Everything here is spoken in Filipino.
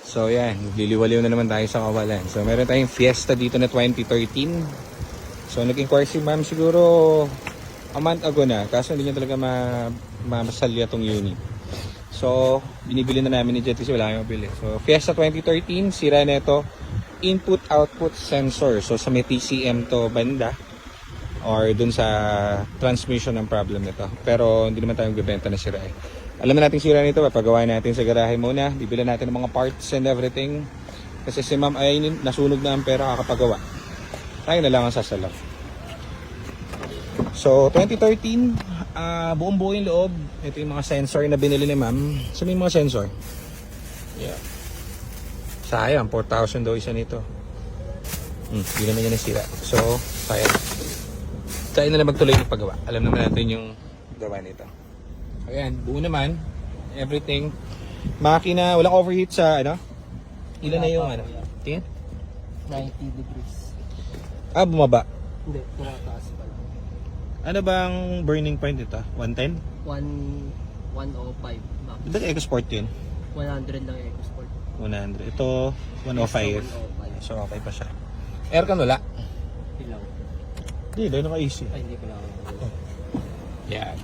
So yan, liliwaliw na naman tayo sa kawalan. So meron tayong Fiesta dito na 2013. So nag-inquire si ma'am siguro a month ago na. Kaso hindi niya talaga masalya tong unit. So binibili na namin ni Jet kasi wala kayong mabili. So Fiesta 2013, sira na ito. Input-output sensor. So sa may TCM to banda. Or dun sa transmission ng problem nito. Pero hindi naman tayo magbibenta na sira eh. Alam na natin sira nito, papagawa natin sa garahe muna. Bibili natin ng mga parts and everything. Kasi si ma'am ay nasunog na ang pera kakapagawa. Tayo na lang ang sasalak. So 2013, buong buo yung loob. Ito yung mga sensor na binili ni ma'am. So may mga sensor. Yeah. Sayang, 4,000 daw isa nito. Hindi naman yan nasira. So, sayang. Tayo na lang magtuloy ng paggawa. Alam naman natin yung gawa nito. Ayan, buo naman. Everything. Makina, walang overheat sa ano? Ilan na yung ano? Tingin? 90 degrees. Bumaba. Hindi, tumataas pa lang. Ano bang burning point ito? 110? 105 max. Ito EcoSport yun. 100 lang yung EcoSport. 100. Ito, 105. 105. So, okay pa siya. Aircon wala? Ilaw. Hindi, dahil naka-AC. Ay, hindi ko lang. Yan.